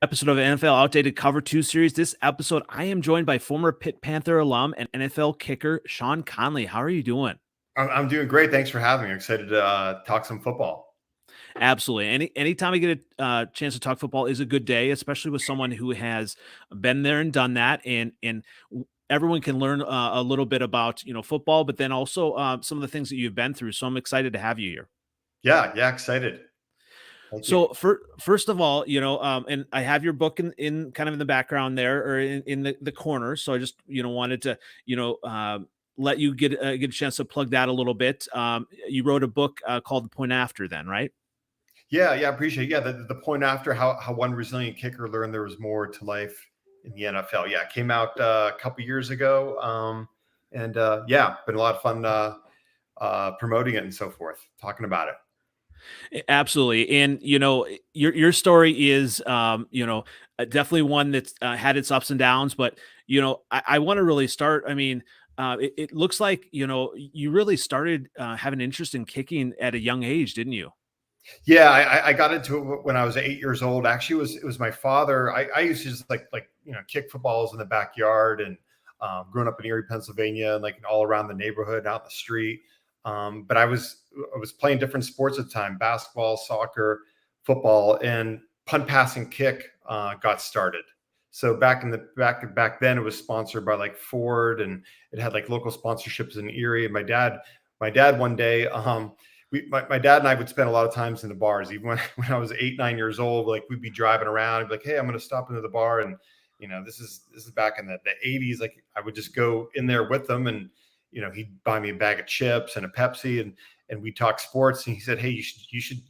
Episode of NFL Outdated Cover 2 series. This episode, I am joined by former Pitt Panther alum and NFL kicker Sean Conley. How are you doing? I'm doing great. Thanks for having me. I'm excited to talk some football. Absolutely. Anytime I get a chance to talk football is a good day, especially with someone who has been there and done that. And everyone can learn a little bit about football, but then also some of the things that you've been through. So I'm excited to have you here. Yeah, excited. Thank you. So first of all, and I have your book in kind of in the background there or in the corner. So I just, wanted to, let you get a chance to plug that a little bit. You wrote a book called The Point After then, right? Yeah, I appreciate it. Yeah, the point after how one resilient kicker learned there was more to life in the NFL. Yeah, it came out a couple years ago. And yeah, been a lot of fun promoting it and so forth, talking about it. Absolutely. And, your story is, definitely one that's had its ups and downs, but, I want to really start. I mean, it looks like, you really started having interest in kicking at a young age, didn't you? Yeah, I got into it when I was 8 years old. Actually, it was my father. I used to just like kick footballs in the backyard and growing up in Erie, Pennsylvania, and like all around the neighborhood, out in the street. But I was playing different sports at the time: basketball, soccer, football, and punt, pass, and kick got started. So back then, it was sponsored by like Ford, and it had like local sponsorships in Erie. And my dad one day. My dad and I would spend a lot of times in the bars, even when I was 8, 9 years old. Like we'd be driving around, and be like, "Hey, I'm going to stop into the bar," and this is back in the 80s. Like I would just go in there with them, and he'd buy me a bag of chips and a Pepsi, and we talk sports. And he said, "Hey,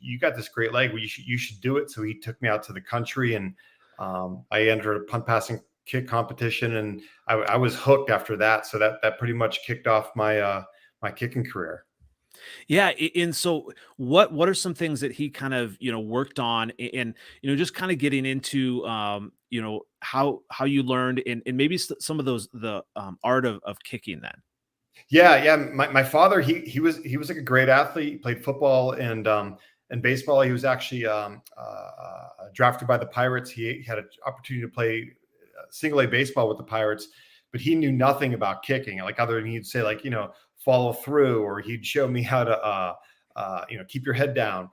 you got this great leg. Well, you should do it." So he took me out to the country, and I entered a punt, passing, kick competition, and I was hooked after that. So that pretty much kicked off my kicking career. Yeah, and so what are some things that he kind of worked on and just kind of getting into how you learned and maybe some of those the art of kicking then. Yeah. My father, he was like a great athlete. He played football and baseball. He was actually drafted by the Pirates. He had an opportunity to play single A baseball with the Pirates, but he knew nothing about kicking. Like other than he'd say like follow through, or he'd show me how to keep your head down,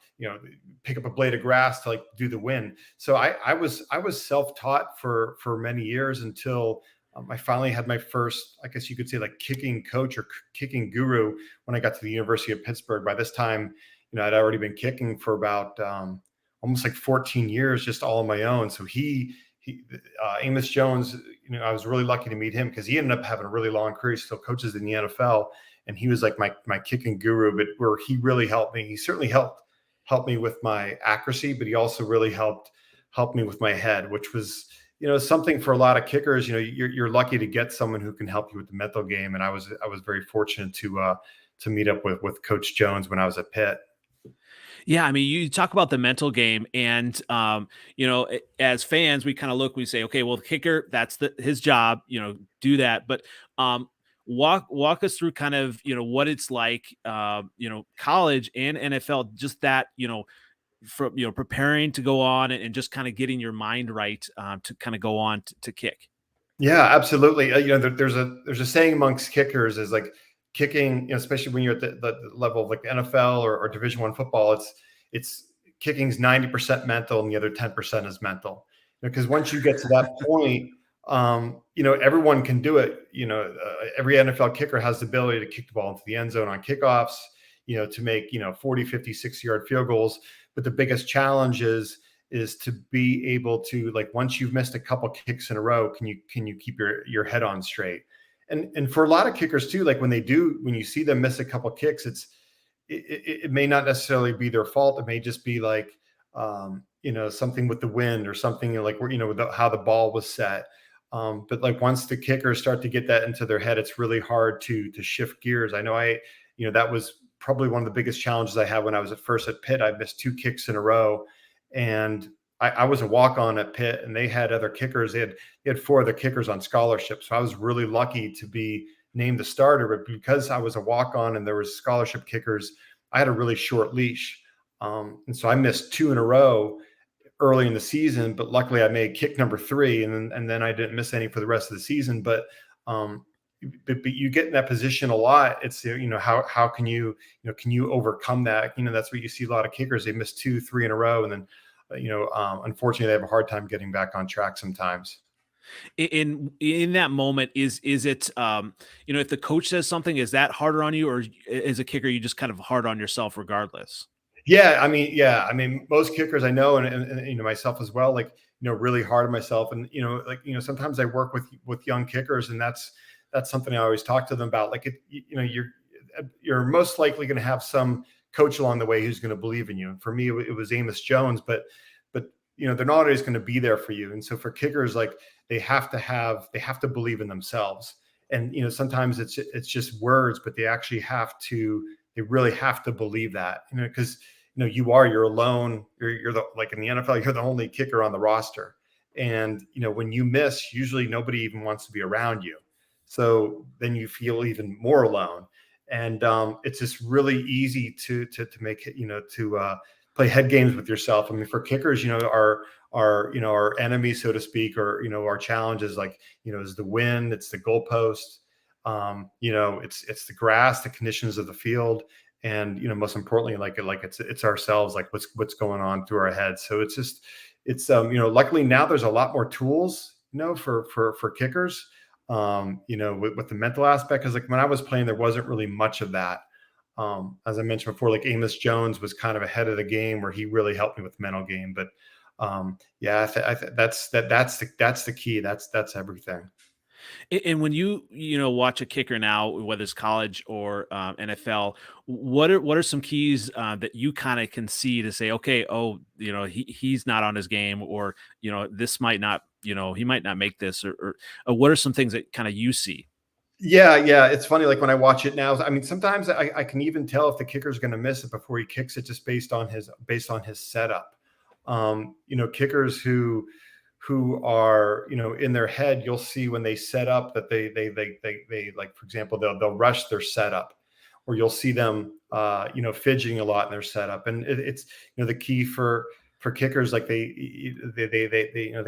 pick up a blade of grass to like do the win. So I was self-taught for many years until I finally had my first, I guess you could say, like kicking coach or kicking guru when I got to the University of Pittsburgh. By this time, I'd already been kicking for about almost like 14 years, just all on my own. So Amos Jones, I was really lucky to meet him because he ended up having a really long career. He still coaches in the NFL, and he was like my kicking guru. But where he really helped me, he certainly helped me with my accuracy, but he also really helped me with my head, which was something for a lot of kickers. You're lucky to get someone who can help you with the mental game, and I was very fortunate to meet up with Coach Jones when I was at Pitt. Yeah, I mean, you talk about the mental game, and as fans, we kind of look, we say, okay, well, the kicker, that's his job, do that. But walk us through kind of what it's like, college and NFL, just that from preparing to go on and just kind of getting your mind right to kind of go on to kick. Yeah, absolutely. There's a saying amongst kickers is like kicking, especially when you're at the level of like the NFL or Division I football. It's kicking's 90% mental, and the other 10% is mental. Because once you get to that point, everyone can do it. Every NFL kicker has the ability to kick the ball into the end zone on kickoffs. To make 40, 50, 60-yard field goals. But the biggest challenge is to be able to, like, once you've missed a couple kicks in a row, can you keep your head on straight? And for a lot of kickers too, like when you see them miss a couple kicks, it may not necessarily be their fault. It may just be like something with the wind or something like with how the ball was set. But like once the kickers start to get that into their head, it's really hard to shift gears. I know that was probably one of the biggest challenges I had when I was at Pitt. I missed 2 kicks in a row, and I was a walk-on at Pitt, and they had other kickers. They had 4 other kickers on scholarship. So I was really lucky to be named the starter. But because I was a walk-on and there was scholarship kickers, I had a really short leash. And so I missed 2 in a row early in the season, but luckily I made kick number 3, and then I didn't miss any for the rest of the season. Um, but you get in that position a lot. It's, how can can you overcome that? That's what you see a lot of kickers. They miss 2, 3 in a row, and then unfortunately they have a hard time getting back on track sometimes. In that moment, is it if the coach says something, is that harder on you, or as a kicker you just kind of hard on yourself regardless? Yeah, most kickers I know, and myself as well, like, really hard on myself. And sometimes I work with young kickers, and that's something I always talk to them about. Like, you're most likely going to have some coach along the way who's going to believe in you. And for me, it was Amos Jones, but they're not always going to be there for you. And so for kickers, like, they have to believe in themselves. And sometimes it's just words, but they really have to believe that, because you're alone. You're the, like in the NFL, you're the only kicker on the roster. And when you miss, usually nobody even wants to be around you. So then you feel even more alone. And it's just really easy to make it, to play head games with yourself. I mean, for kickers, our enemy, so to speak, or our challenge is, like, is the wind, it's the goalpost, it's the grass, the conditions of the field, and most importantly, like it's ourselves, like what's going on through our heads. So luckily now there's a lot more tools, for kickers, with the mental aspect. Because, like, when I was playing, there wasn't really much of that. As I mentioned before, like, Amos Jones was kind of ahead of the game, where he really helped me with mental game. But yeah, that's the key. That's everything. And when watch a kicker now, whether it's college or NFL, what are some keys that you kind of can see to say, okay, oh, he's not on his game, or this might not, he might not make this, or what are some things that kind of you see? Yeah. It's funny. Like, when I watch it now, I mean, sometimes I can even tell if the kicker's going to miss it before he kicks it, just based on his setup. Kickers who are, in their head, you'll see when they set up that they like, for example, they'll rush their setup, or you'll see them, fidgeting a lot in their setup. And it's, the key for kickers, like, they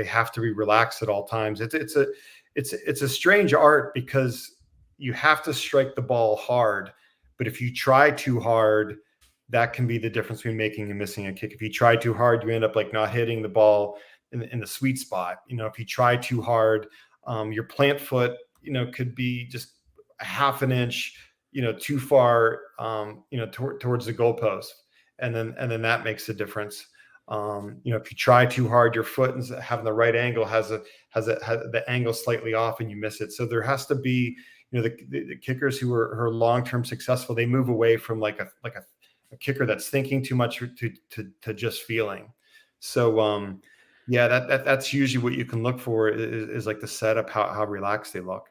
have to be relaxed at all times. It's a strange art, because you have to strike the ball hard, but if you try too hard, that can be the difference between making and missing a kick. If you try too hard, you end up, like, not hitting the ball in the sweet spot. If you try too hard, your plant foot, could be just a half an inch, too far, towards the goalpost, and then that makes a difference. If you try too hard, your foot is having the right angle, has the angle slightly off, and you miss it. So there has to be, the kickers who are long-term successful, they move away from, like a kicker that's thinking too much to just feeling. So yeah, that's usually what you can look for, is like the setup, how relaxed they look.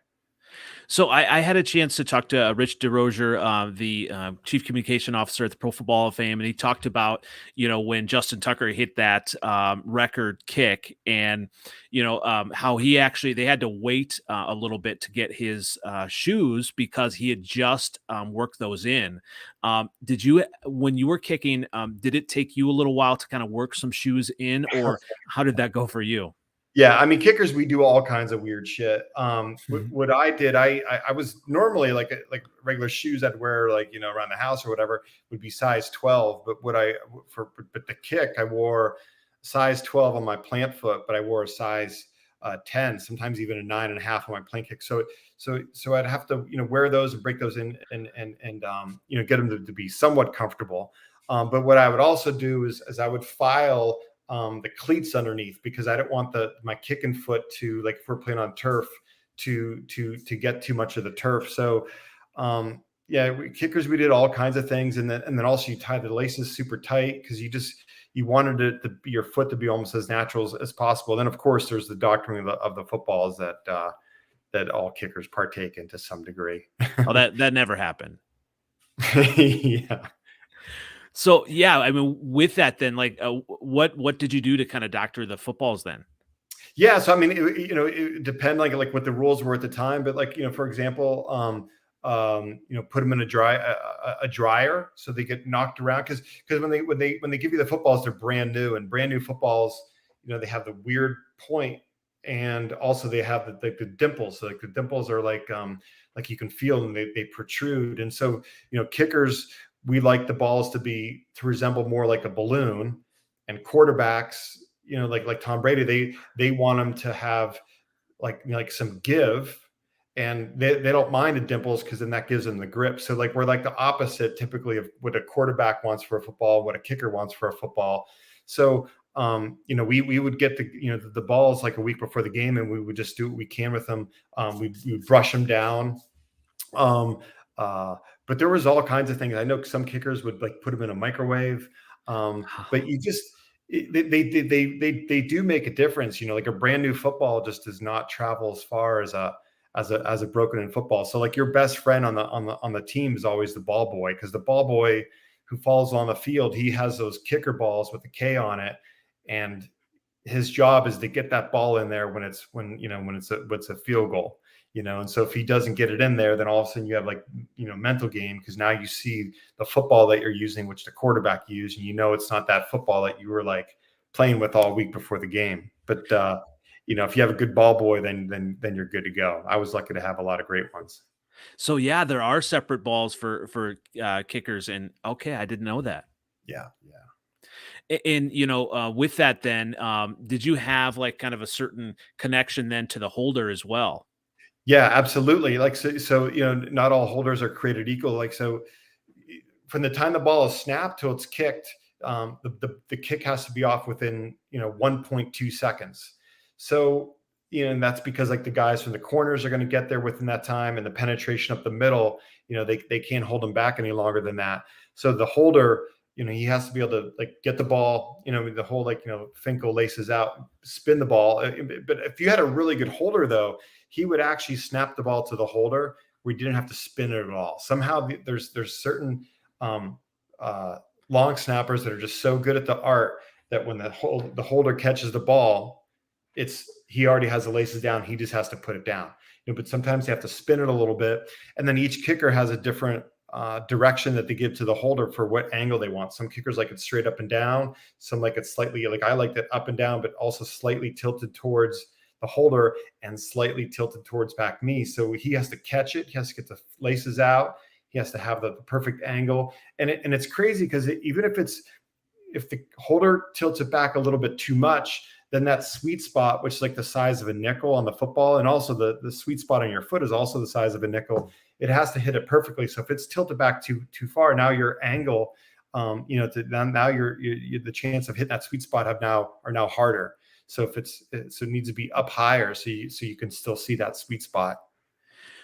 So I had a chance to talk to Rich DeRozier, the chief communication officer at the Pro Football Hall of Fame, and he talked about when Justin Tucker hit that record kick, and how they had to wait a little bit to get his shoes, because he had just worked those in. Did you, when you were kicking, did it take you a little while to kind of work some shoes in, or how did that go for you? Yeah, I mean, kickers, we do all kinds of weird shit. What I did, I was normally, like regular shoes I'd wear, like, around the house or whatever, would be size 12. But but the kick, I wore size 12 on my plant foot, but I wore a size 10, sometimes even a 9.5 on my plant kick. So I'd have to, wear those and break those in, and get them to be somewhat comfortable. But what I would also do is I would file the cleats underneath, because I don't want my kicking foot to, like, if we're playing on turf, to get too much of the turf. So yeah, kickers, we did all kinds of things. And then also you tie the laces super tight, because you wanted it to be, your foot to be almost as natural as possible. Then, of course, there's the doctrine of the footballs that all kickers partake in to some degree. Oh, that never happened. Yeah. So yeah, I mean, with that, then, like, what did you do to kind of doctor the footballs then? Yeah, so I mean, it depend, like what the rules were at the time. But, like, for example, put them in a dryer so they get knocked around. Because when they give you the footballs, they're brand new, and brand new footballs, they have the weird point, and also they have the dimples. So like the dimples are like you can feel them, they protrude. And so, kickers, we like the balls to resemble more like a balloon, and quarterbacks, like Tom Brady, they want them to have like some give, and they don't mind the dimples because then that gives them the grip. So like we're like the opposite typically of what a quarterback wants for a football, what a kicker wants for a football. So we would get the balls like a week before the game, and we would just do what we can with them. We would brush them down. But there was all kinds of things. I know some kickers would like put them in a microwave. But you just they do make a difference. Like a brand new football just does not travel as far as a broken in football. So like your best friend on the team is always the ball boy, because the ball boy who falls on the field, he has those kicker balls with the K on it, and his job is to get that ball in there when it's a field goal. And so if he doesn't get it in there, then all of a sudden you have mental game, because now you see the football that you're using, which the quarterback used, and it's not that football that you were like playing with all week before the game. But if you have a good ball boy, then you're good to go. I was lucky to have a lot of great ones. So yeah, there are separate balls for kickers, and okay, I didn't know that. Yeah. And with that, then did you have like kind of a certain connection then to the holder as well? Yeah, absolutely. Like, so, not all holders are created equal. Like, so from the time the ball is snapped till it's kicked, the kick has to be off within, 1.2 seconds. So, and that's because like the guys from the corners are going to get there within that time, and the penetration up the middle, they can't hold them back any longer than that. So the holder, he has to be able to like get the ball, the whole Finkel laces out, spin the ball. But if you had a really good holder though, he would actually snap the ball to the holder where he didn't have to spin it at all. Somehow there's certain long snappers that are just so good at the art that when the holder catches the ball, he already has the laces down. He just has to put it down. But sometimes they have to spin it a little bit, and then each kicker has a different direction that they give to the holder for what angle they want. Some kickers like it straight up and down. Some like it slightly, like I like that up and down, but also slightly tilted towards the holder and slightly tilted towards back me. So he has to catch it. He has to get the laces out. He has to have the perfect angle. And it's crazy because even if the holder tilts it back a little bit too much, then that sweet spot, which is like the size of a nickel on the football, and also the sweet spot on your foot is also the size of a nickel. It has to hit it perfectly. So if it's tilted back too far, now your angle, now the chance of hitting that sweet spot are now harder. So it needs to be up higher so you can still see that sweet spot.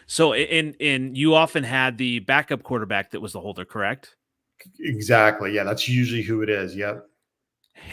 So in you often had the backup quarterback that was the holder, correct? Exactly. Yeah, that's usually who it is. Yep.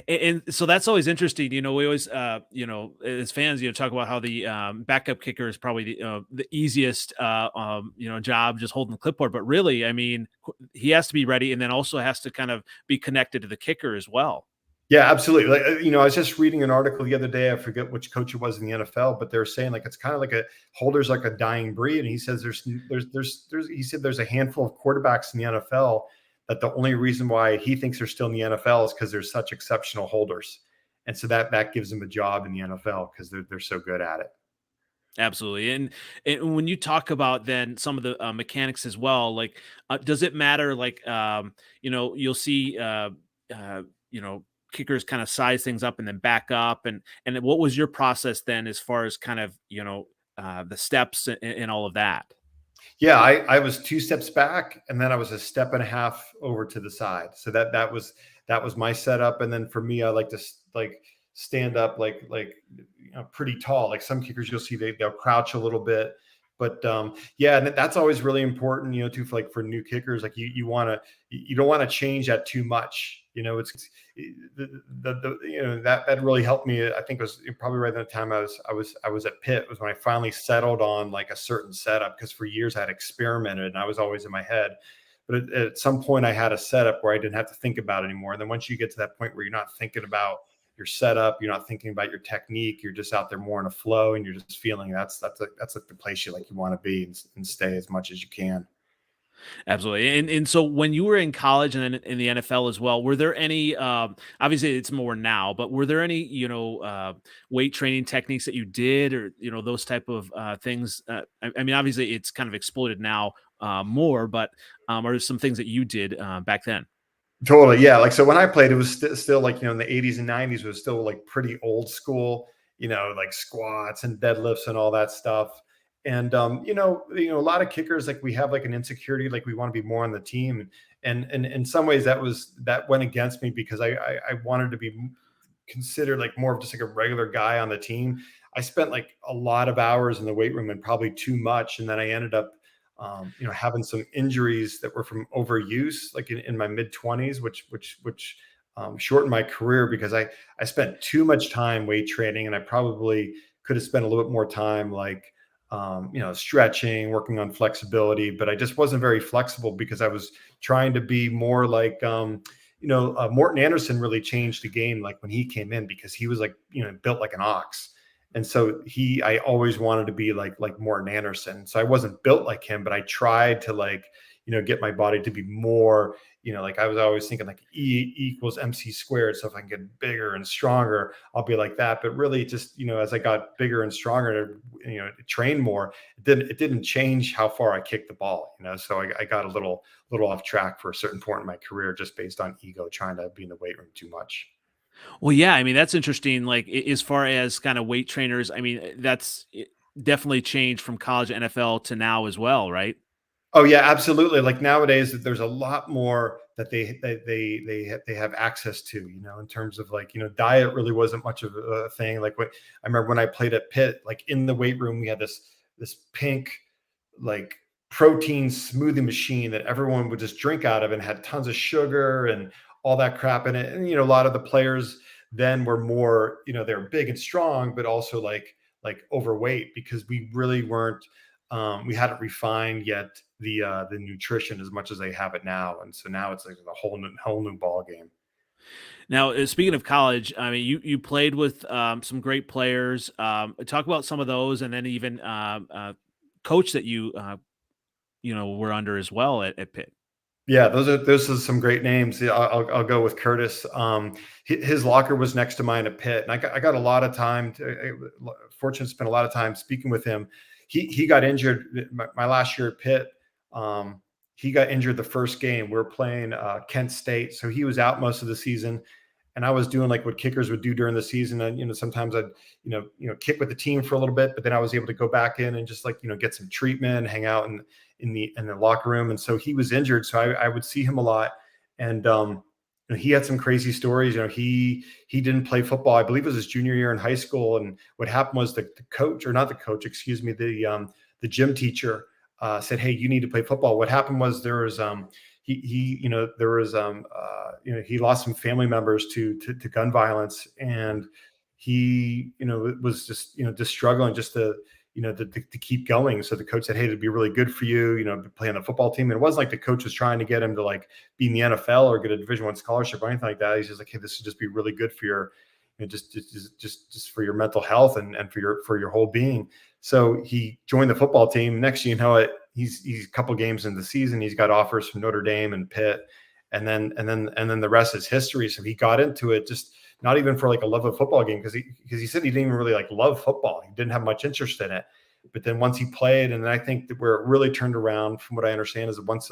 And so that's always interesting. We always, as fans, talk about how the backup kicker is probably the easiest, job, just holding the clipboard. But really, I mean, he has to be ready, and then also has to kind of be connected to the kicker as well. Yeah, absolutely. Like, I was just reading an article the other day. I forget which coach it was in the NFL, but they're saying like it's kind of like a holder's like a dying breed. And he says he said there's a handful of quarterbacks in the NFL that the only reason why he thinks they're still in the NFL is because there's such exceptional holders. And so that gives them a job in the NFL because they're so good at it. Absolutely. And when you talk about then some of the mechanics as well, like, does it matter? Like, you'll see, kickers kind of size things up and then back up. And what was your process then as far as kind of, the steps and all of that? Yeah, I was 2 steps back, and then I was a step and a half over to the side. So that was my setup. And then for me, I like to stand up pretty tall. Like some kickers, you'll see they'll crouch a little bit. But yeah, and that's always really important, too, for new kickers. Like you don't want to change that too much. It's that really helped me. I think it was probably right at the time I was at Pitt was when I finally settled on like a certain setup, because for years I had experimented and I was always in my head. But at some point I had a setup where I didn't have to think about it anymore. And then once you get to that point where you're not thinking about your setup. You're not thinking about your technique. You're just out there more in a flow, and you're just feeling that's like the place you want to be, and stay as much as you can. Absolutely. And so when you were in college and then in the NFL as well, were there any obviously it's more now, but were there any, weight training techniques that you did, or, those type of things? I mean, obviously it's kind of exploded now more, but are there some things that you did back then? Totally, yeah. Like, so when I played, it was still like, in the 80s and 90s, it was still like pretty old school, like squats and deadlifts and all that stuff. And a lot of kickers, like, we have like an insecurity, like we want to be more on the team. And in some ways that went against me, because I wanted to be considered like more of just like a regular guy on the team. I spent like a lot of hours in the weight room, and probably too much. And then I ended up having some injuries that were from overuse, like in my mid 20s, which shortened my career, because I spent too much time weight training, and I probably could have spent a little bit more time, like, stretching, working on flexibility, but I just wasn't very flexible, because I was trying to be more like, Morton Anderson really changed the game, like when he came in, because he was like, built like an ox. And so I always wanted to be like Morton Anderson. So I wasn't built like him, but I tried to, like, get my body to be more, like I was always thinking like E equals MC squared. So if I can get bigger and stronger, I'll be like that. But really, just, as I got bigger and stronger, train more, it didn't change how far I kicked the ball, So I got a little off track for a certain point in my career, just based on ego, trying to be in the weight room too much. Well, yeah, I mean, that's interesting. Like, as far as kind of weight trainers, I mean, definitely changed from college, NFL to now as well, right? Oh yeah, absolutely. Like nowadays, there's a lot more that they have access to, in terms of, like, diet really wasn't much of a thing. Like, what I remember when I played at Pitt, like in the weight room, we had this pink, like, protein smoothie machine that everyone would just drink out of, and had tons of sugar and all that crap in it. And a lot of the players then were more, they're big and strong, but also like overweight, because we really weren't, we hadn't refined yet the nutrition as much as they have it now. And so now it's like a whole new ball game. Now, speaking of college, I mean, you played with some great players. Talk about some of those, and then even coach that you were under as well at Pitt. Yeah, those are some great names. Yeah, I'll go with Curtis. His locker was next to mine at Pitt, and I got a lot of time. Fortunate to spend a lot of time speaking with him. He got injured my last year at Pitt. He got injured the first game. We were playing Kent State, so he was out most of the season, and I was doing like what kickers would do during the season. And sometimes I'd kick with the team for a little bit, but then I was able to go back in and just, like, get some treatment, hang out in the locker room. And so he was injured, so I would see him a lot. And he had some crazy stories. He didn't play football, I believe it was his junior year in high school. And what happened was the coach, or not the coach, excuse me, the gym teacher said, "Hey, you need to play football." What happened was, there was he lost some family members to gun violence, and he was just struggling, just to keep going. So the coach said, "Hey, it'd be really good for you, to play on a football team." And it wasn't like the coach was trying to get him to, like, be in the NFL or get a Division I scholarship or anything like that. He's just like, "Hey, this would just be really good for your, just for your mental health, and for your whole being." So he joined the football team. Next thing you know it, he's a couple games in the season, he's got offers from Notre Dame and Pitt, and then the rest is history. So he got into it, just not even for like a love of football game, because he said he didn't even really like love football. He didn't have much interest in it. But then once he played, and I think that where it really turned around, from what I understand, is that once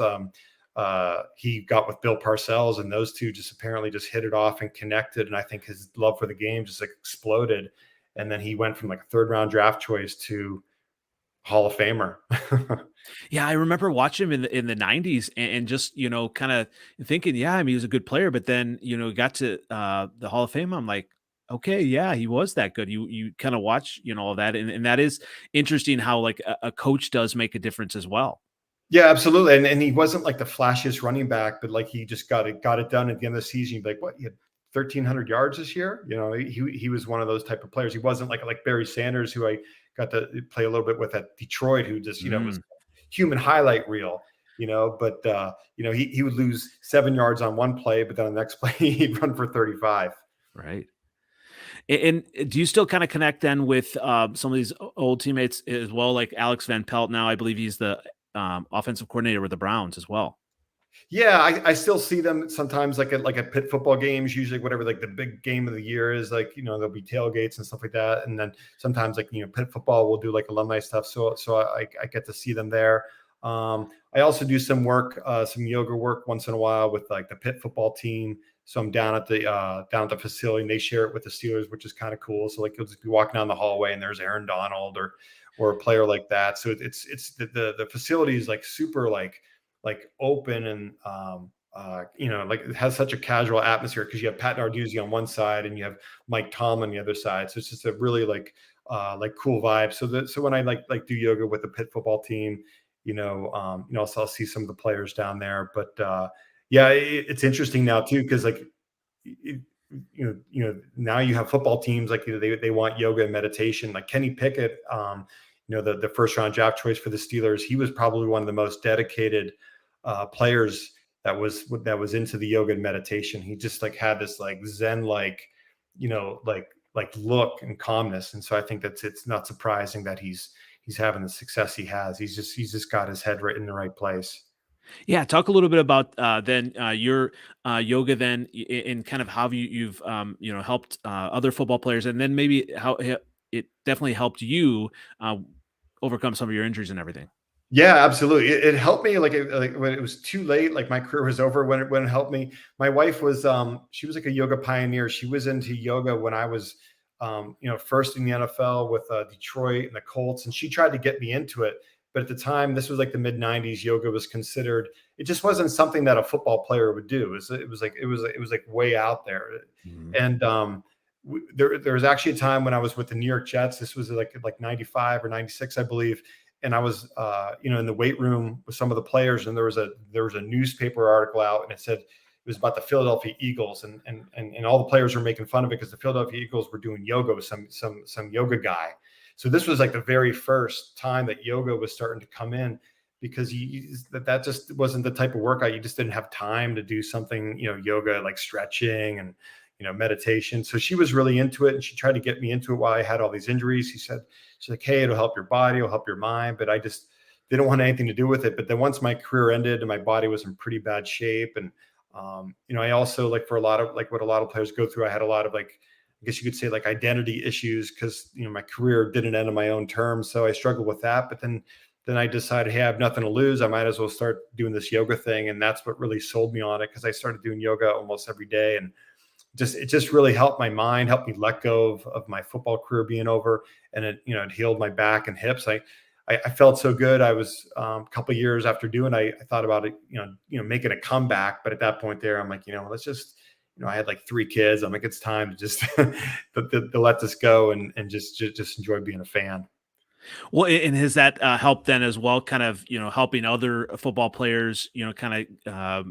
he got with Bill Parcells, and those two just apparently just hit it off and connected. And I think his love for the game just, like, exploded. And then he went from like a third round draft choice to Hall of Famer. Yeah, I remember watching him in the '90s, and just, kind of thinking, yeah, I mean, he was a good player, but then, got to the Hall of Fame. I'm like, okay, yeah, he was that good. You kind of watch, all that, and that is interesting how, like, a coach does make a difference as well. Yeah, absolutely. And he wasn't like the flashiest running back, but like he just got it done at the end of the season. You'd be like, "What? You had 1,300 yards this year?" He was one of those type of players. He wasn't like Barry Sanders, who I got to play a little bit with at Detroit, who just was Mm, human highlight reel. But he would lose 7 yards on one play, but then on the next play he'd run for 35. right. And do you still kind of connect then with some of these old teammates as well, like Alex Van Pelt? Now I believe he's the offensive coordinator with the Browns as well. Yeah, I still see them sometimes like at Pitt football games, usually whatever like the big game of the year is, like, there'll be tailgates and stuff like that. And then sometimes like, Pitt football will do like alumni stuff. So I get to see them there. I also do some work, some yoga work once in a while with like the Pitt football team. So I'm down at the facility, and they share it with the Steelers, which is kind of cool. So like you'll just be walking down the hallway and there's Aaron Donald or a player like that. So it's the facility is like super like open and like it has such a casual atmosphere because you have Pat Narduzzi on one side and you have Mike Tomlin on the other side. So it's just a really like cool vibe. So when I like do yoga with the Pitt football team, so I'll see some of the players down there. But yeah, it's interesting now too because like it, now you have football teams like they want yoga and meditation. Like Kenny Pickett, the first round draft choice for the Steelers, he was probably one of the most dedicated players that was into the yoga and meditation. He just like had this like Zen like look and calmness, and so I think it's not surprising that he's having the success he has. He's just got his head right in the right place. Yeah, talk a little bit about then your yoga then and kind of how you've helped other football players, and then maybe how it definitely helped you uh, overcome some of your injuries and everything. Yeah, absolutely. It helped me like when it was too late, like my career was over when it helped me. My wife was she was like a yoga pioneer. She was into yoga when I was first in the NFL with Detroit and the Colts, and she tried to get me into it. But at the time, this was like the mid '90s. Yoga was considered, it just wasn't something that a football player would do. It was like way out there. Mhm. And there was actually a time when I was with the New York Jets. This was like '95 or '96, I believe, and I was in the weight room with some of the players, and there was a newspaper article out, and it said it was about the Philadelphia Eagles, and all the players were making fun of it because the Philadelphia Eagles were doing yoga with some yoga guy. So this was like the very first time that yoga was starting to come in, because that just wasn't the type of workout. You just didn't have time to do something, yoga like stretching and meditation. So she was really into it, and she tried to get me into it while I had all these injuries. She's like, hey, it'll help your body, it'll help your mind, but I just didn't want anything to do with it. But then once my career ended and my body was in pretty bad shape, and I also, like, for a lot of like what a lot of players go through, I had a lot of like, I guess you could say, like, identity issues because my career didn't end on my own terms. So I struggled with that. But then I decided, hey, I have nothing to lose. I might as well start doing this yoga thing. And that's what really sold me on it, because I started doing yoga almost every day. And it just really helped my mind, helped me let go of my football career being over. And it healed my back and hips. I felt so good. I was a couple of years after doing, I thought about it, making a comeback. But at that point there, I'm like, let's just, I had like 3 kids. I'm like, it's time to just to let this go and just enjoy being a fan. Well, and has that helped then as well, kind of helping other football players, kind of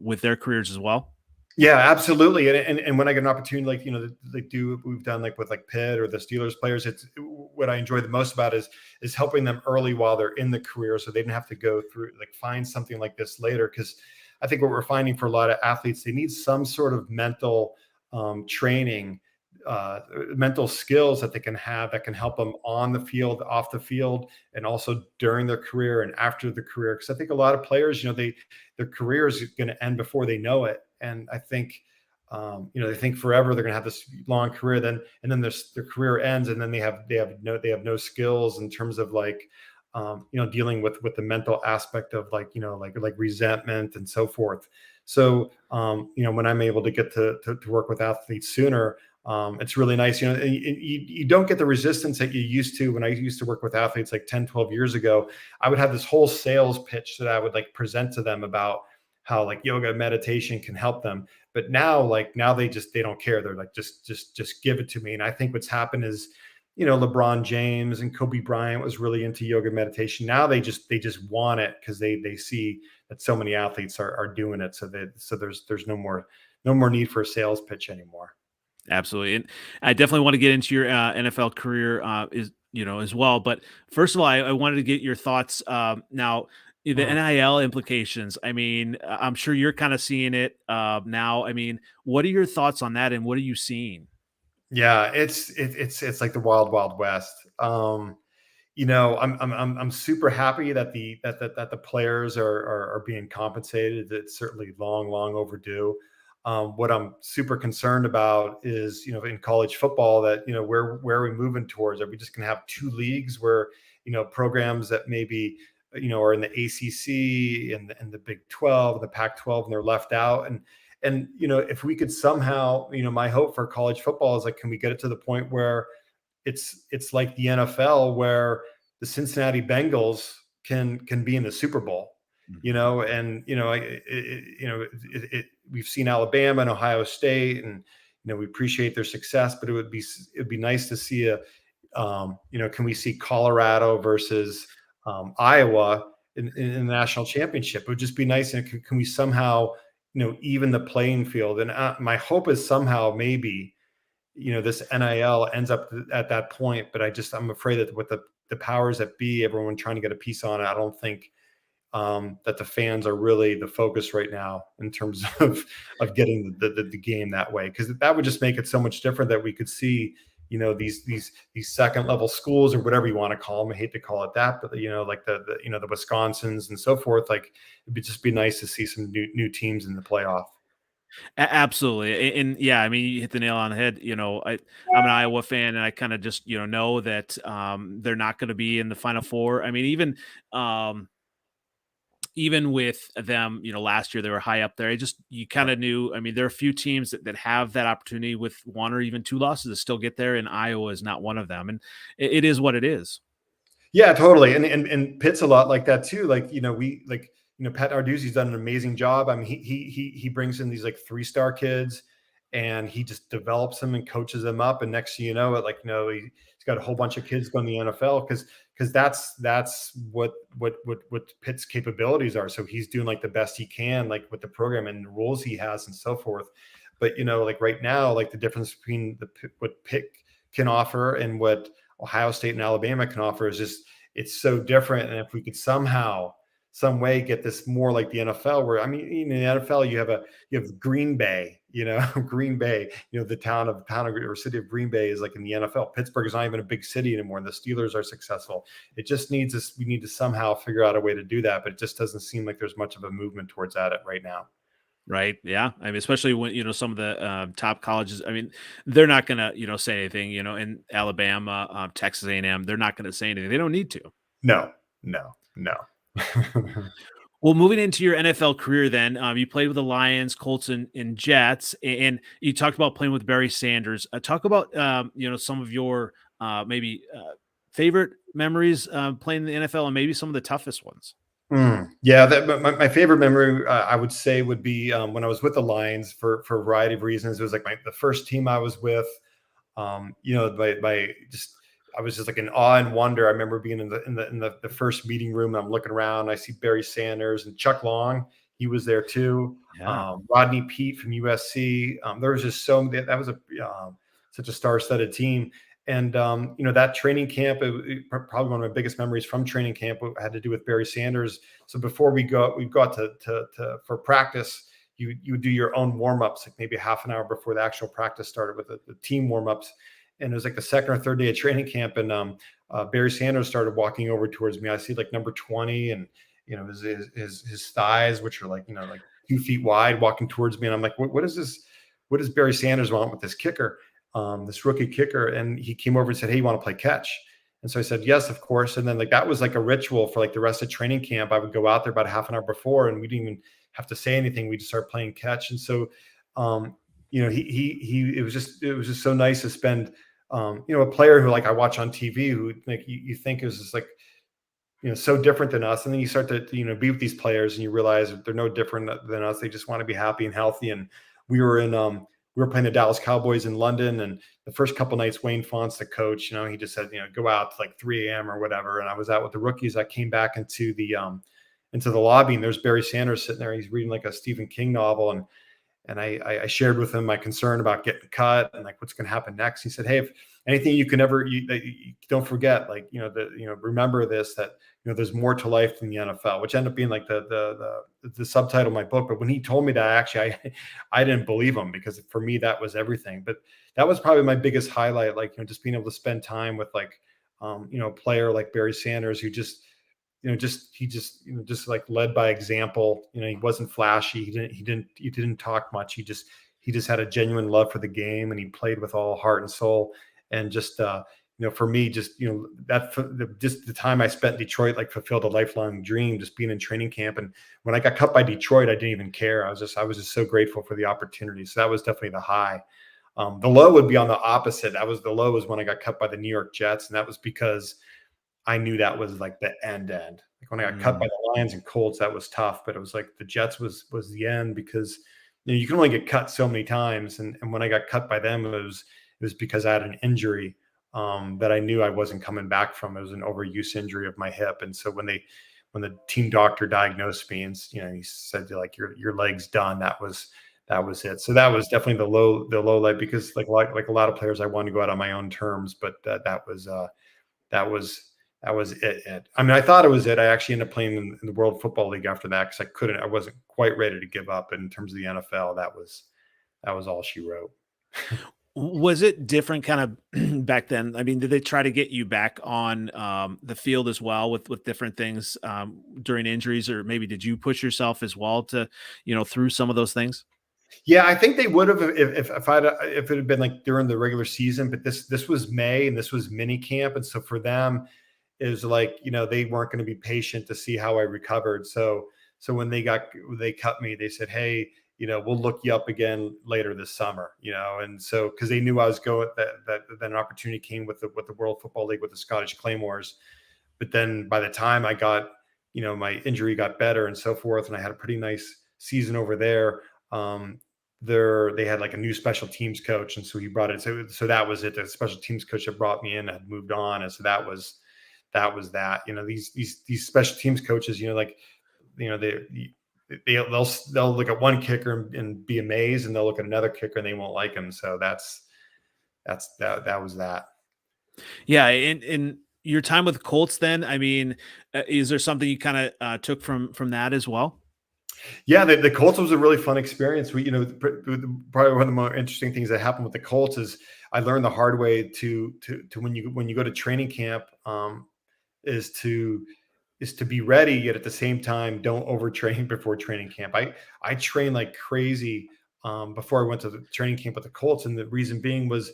with their careers as well? Yeah, absolutely. And when I get an opportunity, like, they do what we've done, like with like Pitt or the Steelers players, it's what I enjoy the most about is helping them early while they're in the career, so they didn't have to go through, like, find something like this later. Because I think what we're finding for a lot of athletes, they need some sort of mental training, mental skills that they can have that can help them on the field, off the field, and also during their career and after the career. Because I think a lot of players, their career is going to end before they know it. And I think, they think forever they're going to have this long career, and then their career ends, and then they have no skills in terms of like, dealing with the mental aspect of like, like resentment and so forth. So, when I'm able to get to work with athletes sooner, it's really nice. You don't get the resistance that you used to. When I used to work with athletes like 10, 12 years ago, I would have this whole sales pitch that I would like present to them about how like yoga meditation can help them. But now they don't care. They're like, just give it to me. And I think what's happened is, LeBron James and Kobe Bryant was really into yoga meditation. Now they just want it because they see that so many athletes are doing it. So there's no more need for a sales pitch anymore. Absolutely, and I definitely want to get into your NFL career is as well. But first of all, I wanted to get your thoughts now. The Mhm. NIL implications. I mean, I'm sure you're kind of seeing it now. I mean, what are your thoughts on that, and what are you seeing? Yeah, it's like the wild wild west. I'm super happy that the players are being compensated. It's certainly long overdue. What I'm super concerned about is, in college football, that where are we moving towards? Are we just going to have two leagues where programs that maybe are in the ACC and the Big 12 and the Pac-12, and they're left out? And if we could somehow, my hope for college football is, like, can we get it to the point where it's like the NFL, where the Cincinnati Bengals can be in the Super Bowl, Mhm. and we've seen Alabama and Ohio State, and we appreciate their success, but it'd be nice to see can we see Colorado versus Iowa in the national championship? It would just be nice, and can we somehow even the playing field? And my hope is somehow maybe this NIL ends up at that point. But I'm afraid that with the powers that be, everyone trying to get a piece on it, I don't think that the fans are really the focus right now in terms of getting the game that way, because that would just make it so much different, that we could see these second level schools, or whatever you want to call them. I hate to call it that, but like the Wisconsins and so forth. Like, it'd just be nice to see some new teams in the playoff. Absolutely, and yeah, I mean, you hit the nail on the head. I'm an Iowa fan, and I kind of just know that they're not going to be in the Final Four. I mean, um, even with them, last year they were high up there. You kind of knew. I mean, there are a few teams that have that opportunity with one or even two losses to still get there, and Iowa is not one of them. And it is what it is. Yeah, totally. And Pitt's a lot like that too. Like, Pat Narduzzi's done an amazing job. I mean, he brings in these like 3-star kids, and he just develops them and coaches them up. And next thing you know, he's got a whole bunch of kids going to the NFL, because that's what Pitt's capabilities are. So he's doing like the best he can, like with the program and the rules he has and so forth. But like right now, like the difference between what Pitt can offer and what Ohio State and Alabama can offer is just, it's so different. And if we could somehow, some way, get this more like the NFL, where, I mean, in the NFL, you have Green Bay, Green Bay, the town of or city of Green Bay is like in the NFL. Pittsburgh is not even a big city anymore, and the Steelers are successful. It just needs us. We need to somehow figure out a way to do that, but it just doesn't seem like there's much of a movement towards that right now. Right. Yeah. I mean, especially when, some of the top colleges, I mean, they're not going to, say anything, in Alabama, Texas A&M, they're not going to say anything. They don't need to. No, no, no. Well, moving into your NFL career, then you played with the Lions, Colts, and Jets, and you talked about playing with Barry Sanders. Talk about some of your maybe favorite memories playing in the NFL, and maybe some of the toughest ones. Yeah, my favorite memory, I would say, would be when I was with the Lions for a variety of reasons. It was like the first team I was with. I was just like in awe and wonder. I remember being in the first meeting room. I'm looking around. I see Barry Sanders and Chuck Long. He was there too. Yeah. Rodney Peete from USC. There was just that was such a star-studded team. And that training camp, probably one of my biggest memories from training camp had to do with Barry Sanders. So before we got to for practice, you would do your own warm-ups, like maybe half an hour before the actual practice started, with the team warm-ups. And it was like the second or third day of training camp, and Barry Sanders started walking over towards me. I see like number 20, and his thighs, which are like 2 feet wide, walking towards me. And I'm like, what is this? What does Barry Sanders want with this kicker? This rookie kicker? And he came over and said, "Hey, you want to play catch?" And so I said, "Yes, of course." And then that was like a ritual for like the rest of training camp. I would go out there about half an hour before, and we didn't even have to say anything. We just start playing catch. And so, it was just so nice to spend, a player who, like, I watch on TV, who, like, you think is just like, so different than us. And then you start to, be with these players, and you realize that they're no different than us. They just want to be happy and healthy. And we were playing the Dallas Cowboys in London. And the first couple nights, Wayne Fonts, the coach, he just said, go out to like 3 a.m. or whatever. And I was out with the rookies. I came back into the lobby, and there's Barry Sanders sitting there. He's reading like a Stephen King novel. And I shared with him my concern about getting cut and like what's going to happen next. He said, "Hey, anything you can ever, you don't forget, like, remember this, that, there's more to life than the NFL, which ended up being like the subtitle of my book. But when he told me that, actually, I didn't believe him, because for me, that was everything. But that was probably my biggest highlight, like, just being able to spend time with, like, a player like Barry Sanders, who just, just like led by example. He wasn't flashy. He didn't talk much. He just had a genuine love for the game, and he played with all heart and soul. And just, for me, just, just the time I spent in Detroit, like, fulfilled a lifelong dream, just being in training camp. And when I got cut by Detroit, I didn't even care. I was just so grateful for the opportunity. So that was definitely the high. The low would be on the opposite. The low was when I got cut by the New York Jets. And that was because I knew that was like the end. Like, when I got cut by the Lions and Colts, that was tough. But it was like the Jets was the end, because you can only get cut so many times. And when I got cut by them, it was because I had an injury that I knew I wasn't coming back from. It was an overuse injury of my hip. And so when the team doctor diagnosed me, and he said, like, your leg's done, that was it. So that was definitely the low light, because like a lot of players, I wanted to go out on my own terms, but that was it. I mean, I thought it was it. I actually ended up playing in the World Football League after that, because I wasn't quite ready to give up. But in terms of the NFL, that was all she wrote. Was it different kind of back then? I mean, did they try to get you back on the field as well with different things during injuries, or maybe did you push yourself as well to, through some of those things? Yeah, I think they would have if it had been like during the regular season. But this was May, and this was mini camp, and so for them, is like, they weren't going to be patient to see how I recovered. So when they cut me, they said, hey, we'll look you up again later this summer, and so, because they knew I was going, that an opportunity came with the World Football League with the Scottish Claymores. But then by the time I got, my injury got better and so forth, and I had a pretty nice season over there. They had like a new special teams coach, and so he brought it. So that was it. The special teams coach that brought me in had moved on, and so that was that. These special teams coaches, like, they'll look at one kicker and be amazed, and they'll look at another kicker and they won't like him. So that was that. Yeah, in your time with the Colts, then, I mean, is there something you kind of took from that as well? Yeah, the Colts was a really fun experience. Probably one of the more interesting things that happened with the Colts is I learned the hard way to when you go to training camp, is to be ready, yet at the same time, don't overtrain before training camp. I trained like crazy before I went to the training camp with the Colts, and the reason being was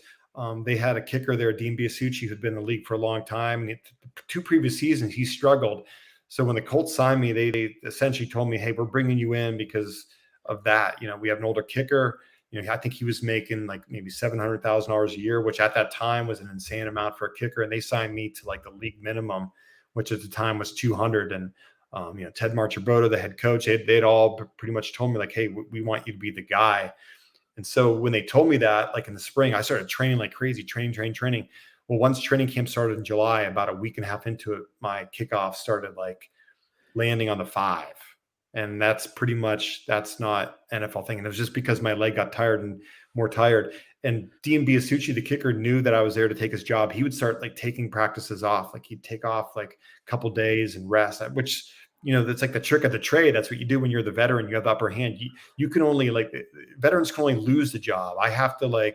they had a kicker there, Dean Biasucci, who'd been in the league for a long time, and 2 previous seasons he struggled. So when the Colts signed me, they essentially told me, hey, we're bringing you in because of that. We have an older kicker. I think he was making like maybe $700,000 a year, which at that time was an insane amount for a kicker. And they signed me to like the league minimum, which at the time was 200. And Ted Marchibroda, the head coach, they'd all pretty much told me like, hey, we want you to be the guy. And so when they told me that, like in the spring, I started training like crazy, training. Well, once training camp started in July, about a week and a half into it, my kickoff started like landing on the 5. And that's not NFL thing. And it was just because my leg got tired and more tired. And Dean Biasucci, the kicker, knew that I was there to take his job. He would start like taking practices off. Like he'd take off like a couple days and rest, which, that's like the trick of the trade. That's what you do when you're the veteran. You have the upper hand. You can only veterans can only lose the job. I have to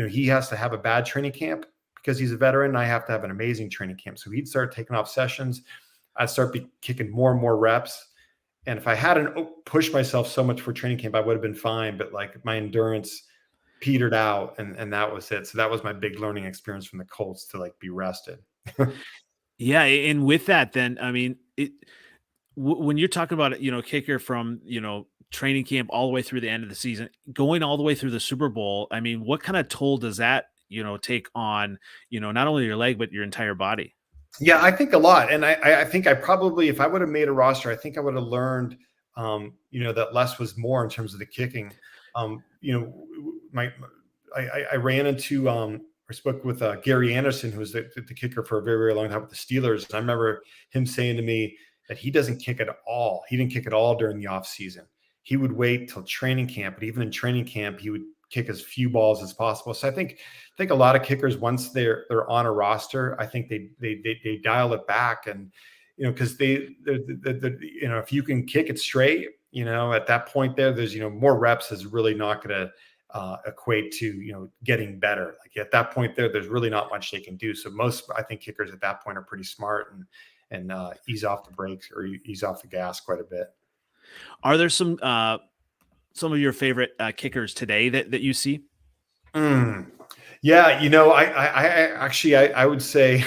he has to have a bad training camp because he's a veteran. I have to have an amazing training camp. So he'd start taking off sessions. I'd start kicking more and more reps. And if I hadn't pushed myself so much for training camp, I would have been fine. But like my endurance petered out, and that was it. So that was my big learning experience from the Colts, to like be rested. Yeah, and with that, then, I mean, when you're talking about kicker from training camp all the way through the end of the season, going all the way through the Super Bowl, I mean, what kind of toll does that take on not only your leg but your entire body? Yeah, I think a lot. And I think I probably, if I would have made a roster, I think I would have learned, that less was more in terms of the kicking. I ran into, I spoke with Gary Anderson, who was the kicker for a very, very long time with the Steelers. And I remember him saying to me that he doesn't kick at all. He didn't kick at all during the off season. He would wait till training camp, but even in training camp, he would kick as few balls as possible. So I think a lot of kickers, once they're on a roster, I think they dial it back, and because if you can kick it straight, at that point there's more reps is really not going to equate to getting better. Like at that point there's really not much they can do. So most, I think, kickers at that point are pretty smart and ease off the brakes or ease off the gas quite a bit. Are there some of your favorite kickers today that you see? Yeah, I actually I would say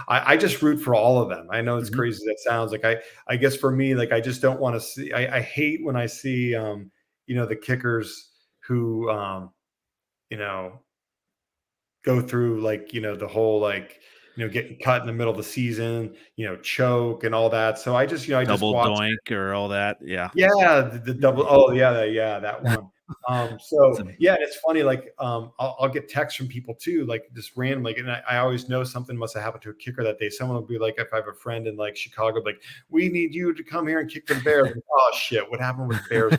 I just root for all of them. I know it's crazy as that sounds. Like I guess for me, like I just don't want to see. I hate when I see the kickers who you know go through like the whole like getting cut in the middle of the season, choke and all that. So I just I just Double watch. doink or all that? Yeah. Yeah, the double. Oh, yeah, that one. It's So yeah, and it's funny. Like, I'll get texts from people too, like just random. Like, and I always know something must have happened to a kicker that day. Someone will be like, if I have a friend in like Chicago, like, we need you to come here and kick the Bears. Like, oh shit, what happened with the Bears?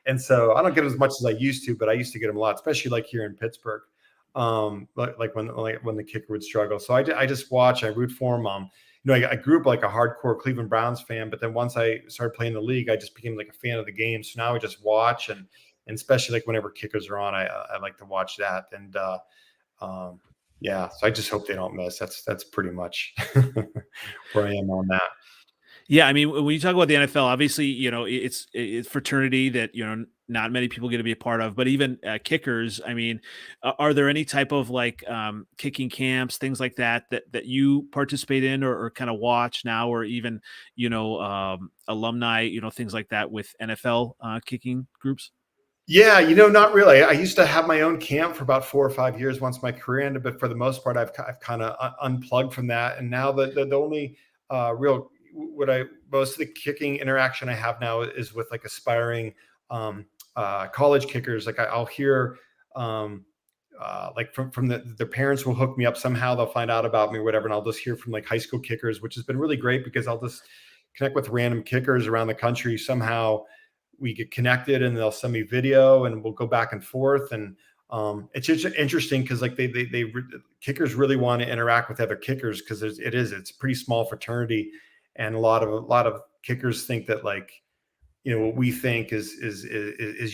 And so I don't get as much as I used to, but I used to get them a lot, especially like here in Pittsburgh. Like when the kicker would struggle. So I just watch, I root for them. I grew up like a hardcore Cleveland Browns fan, but then once I started playing the league, I just became like a fan of the game. So now I just watch and especially like whenever kickers are on, I like to watch that. And yeah, so I just hope they don't miss. That's pretty much where I am on that. Yeah, I mean, when you talk about the NFL, obviously, it's fraternity that not many people get to be a part of. But even kickers, I mean, are there any type of like kicking camps, things like that you participate in or kind of watch now, or even alumni, things like that with NFL kicking groups? Yeah, not really. I used to have my own camp for about 4 or 5 years once my career ended, but for the most part, I've kind of unplugged from that. And now the only real most of the kicking interaction I have now is with like aspiring college kickers. Like I'll hear like from their parents will hook me up somehow. They'll find out about me or whatever, and I'll just hear from like high school kickers, which has been really great because I'll just connect with random kickers around the country somehow. We get connected and they'll send me video and we'll go back and forth. And it's just interesting because like kickers really want to interact with other kickers because it's a pretty small fraternity. And a lot of kickers think that like, what we think is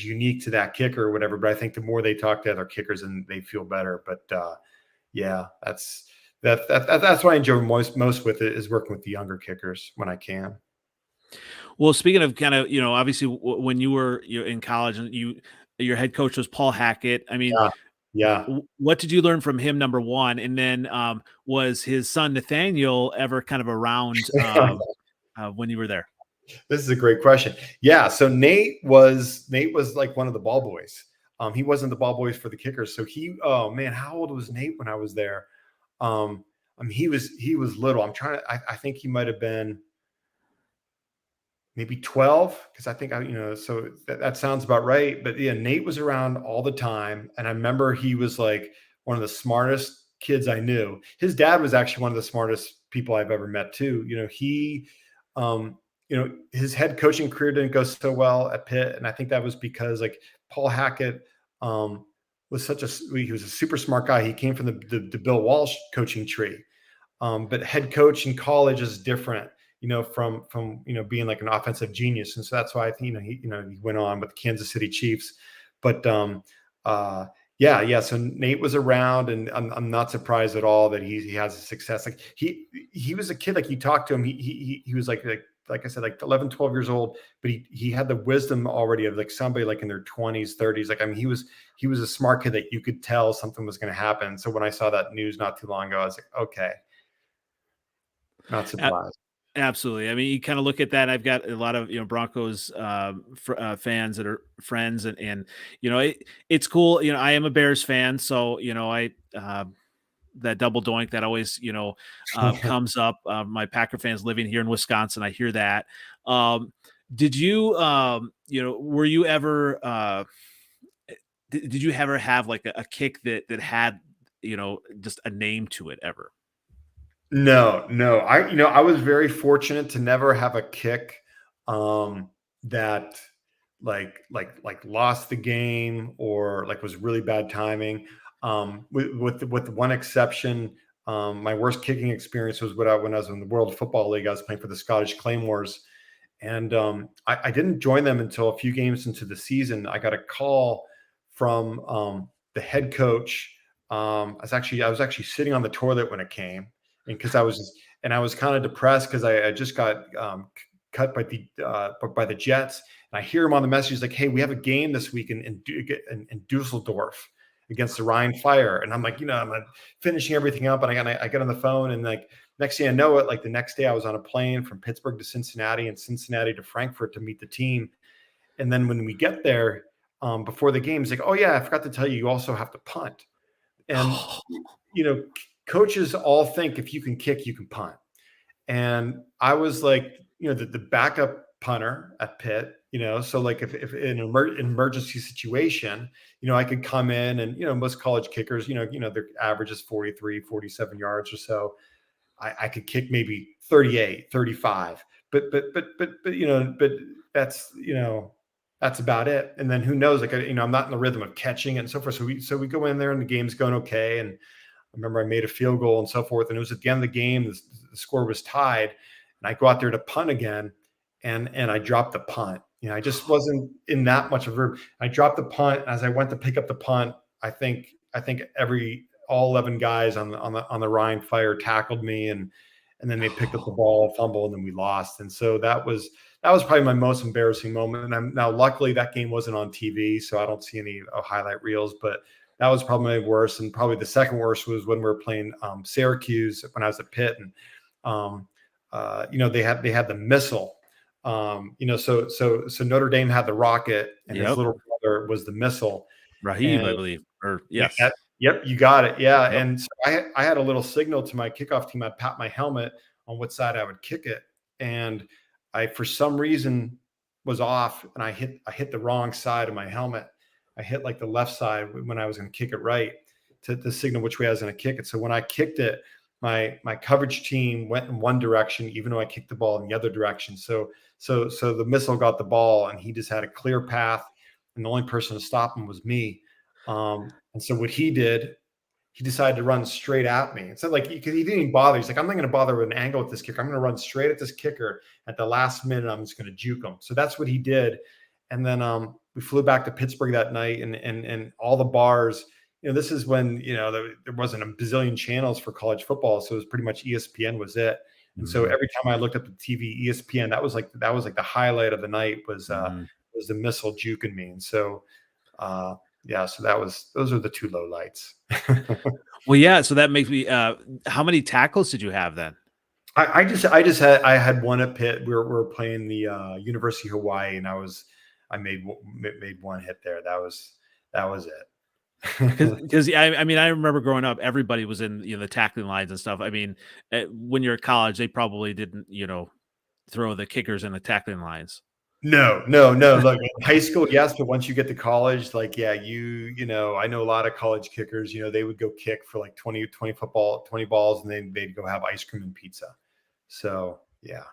unique to that kicker or whatever. But I think the more they talk to other kickers and they feel better. But yeah, that's what I enjoy most with it is working with the younger kickers when I can. Well, speaking of kind of, obviously when you were in college and your head coach was Paul Hackett. I mean, Yeah. Yeah. what did you learn from him, number one? And then was his son Nathaniel ever kind of around when you were there? This is a great question. Yeah. So Nate was like one of the ball boys. He wasn't the ball boys for the kickers. So oh man, how old was Nate when I was there? I mean, he was little. I think he might have been maybe 12 because I think so that sounds about right. But yeah, Nate was around all the time. And I remember he was like one of the smartest kids I knew. His dad was actually one of the smartest people I've ever met too. His head coaching career didn't go so well at Pitt. And I think that was because like Paul Hackett was he was a super smart guy. He came from the Bill Walsh coaching tree. But head coach in college is different, from being like an offensive genius. And so that's why I think, he went on with the Kansas City Chiefs. But yeah. So Nate was around, and I'm not surprised at all that he has a success. Like he was a kid, like you talked to him, he was like I said, like 11, 12 years old, but he had the wisdom already of like somebody like in their 20s, 30s. Like, I mean, he was a smart kid that you could tell something was going to happen. So when I saw that news not too long ago, I was like, okay, not surprised. Absolutely. I mean, you kind of look at that. I've got a lot of Broncos fans that are friends, and it's cool. I am a Bears fan, so I that double doink that always comes up. My Packer fans living here in Wisconsin, I hear that. Did you were you ever did you ever have like a kick that had just a name to it ever? No. I was very fortunate to never have a kick that lost the game or like was really bad timing. With one exception, my worst kicking experience was when I was in the World Football League. I was playing for the Scottish Claymores, and I didn't join them until a few games into the season. I got a call from the head coach. I was actually sitting on the toilet when it came, and because I was kind of depressed because I just got cut by the Jets. And I hear him on the message, he's like, "Hey, we have a game this week in Dusseldorf against the Rhine Fire." And I'm like, I'm finishing everything up, and I get on the phone, and like next thing I know it, like the next day I was on a plane from Pittsburgh to Cincinnati and Cincinnati to Frankfurt to meet the team. And then when we get there, before the game, he's like, "Oh yeah, I forgot to tell you, you also have to punt." And coaches all think if you can kick, you can punt. And I was like, the backup punter at Pitt, so like if in an emergency situation, I could come in and, most college kickers, their average is 43, 47 yards or so. I could kick maybe 38, 35, but that's about it. And then who knows, like, I'm not in the rhythm of catching it and so forth. So we go in there and the game's going okay. And I remember I made a field goal and so forth. And it was at the end of the game, the score was tied. And I go out there to punt again. And I dropped the punt. I just wasn't in that much of a. I dropped the punt. As I went to pick up the punt, I think all 11 guys on the Rhine Fire tackled me, and then they picked up the ball, fumble, and then we lost. And so that was probably my most embarrassing moment. And now luckily that game wasn't on TV, so I don't see any highlight reels. But that was probably my worst, and probably the second worst was when we were playing Syracuse when I was at Pitt, and they had the missile. So Notre Dame had the rocket, and his little brother was the missile. Raheem, I believe, or yes. Yep, you got it. Yeah. Yep. And so I had a little signal to my kickoff team. I'd pat my helmet on what side I would kick it. And I, for some reason, was off, and I hit the wrong side of my helmet. I hit like the left side when I was going to kick it right to signal which way I was going to kick it. So when I kicked it, my coverage team went in one direction, even though I kicked the ball in the other direction. So the missile got the ball, and he just had a clear path, and the only person to stop him was me. And so what he did, he decided to run straight at me. It's not like he didn't even bother. He's like, "I'm not going to bother with an angle with this kicker. I'm going to run straight at this kicker. At the last minute, I'm just going to juke him." So that's what he did. And then we flew back to Pittsburgh that night, and all the bars. This is when there wasn't a bazillion channels for college football, so it was pretty much ESPN was it. And so every time I looked up the TV, ESPN, that was like the highlight of the night was the missile juking me. And so. Yeah, so those are the two low lights. Well, yeah. So that makes me. How many tackles did you have then? I had one at Pitt. We were playing the University of Hawaii, and I made one hit there. That was it. Because I mean, I remember growing up, everybody was in the tackling lines and stuff. I mean, when you're at college, they probably didn't throw the kickers in the tackling lines. No. Look, in high school, yes, but once you get to college, like, yeah, I know a lot of college kickers. They would go kick for like 20 balls, and then they'd go have ice cream and pizza. So yeah.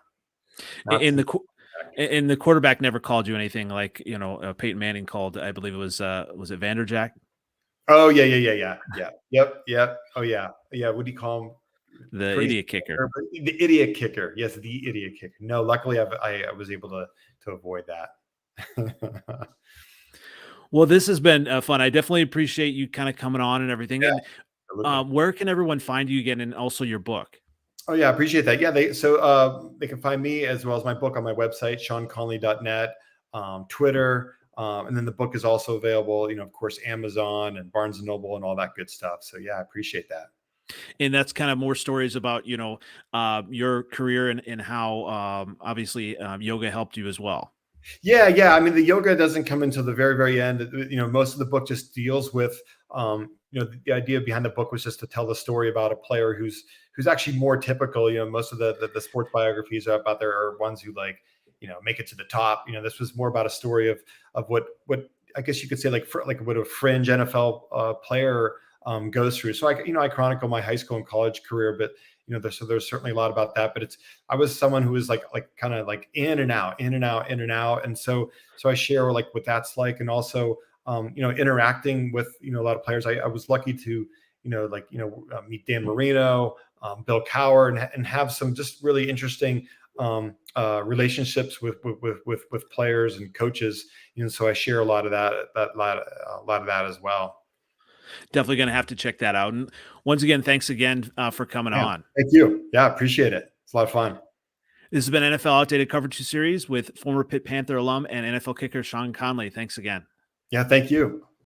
And the quarterback never called you anything like Peyton Manning called. I believe it was it Vanderjack? Oh yeah. Yep. Oh yeah. What do you call him? The idiot kicker. The idiot kicker. Yes, the idiot kicker. No, luckily I was able to avoid that. Well, this has been fun. I definitely appreciate you kind of coming on and everything. Yeah, and where can everyone find you again, and also your book? Oh yeah, I appreciate that. Yeah, they can find me as well as my book on my website, SeanConley.net, Twitter, and then the book is also available, of course, Amazon and Barnes and Noble and all that good stuff. So yeah, I appreciate that. And that's kind of more stories about your career and how obviously yoga helped you as well. Yeah. I mean, the yoga doesn't come until the very, very end. Most of the book just deals with the idea behind the book was just to tell the story about a player who's actually more typical. Most of the sports biographies out there are ones who make it to the top. This was more about a story of what I guess you could say like what a fringe NFL player goes through. So I chronicle my high school and college career, but there's certainly a lot about that. But I was someone who was like kind of like in and out, in and out, in and out, and so I share like what that's like, and also interacting with a lot of players. I was lucky to meet Dan Marino, Bill Cowher, and have some just really interesting relationships with players and coaches. So I share a lot of that as well. Definitely going to have to check that out. And once again, thanks again for coming on. Thank you. Yeah, appreciate it. It's a lot of fun. This has been NFL Outdated Coverage Series with former Pitt Panther alum and NFL kicker Sean Conley. Thanks again. Yeah, thank you.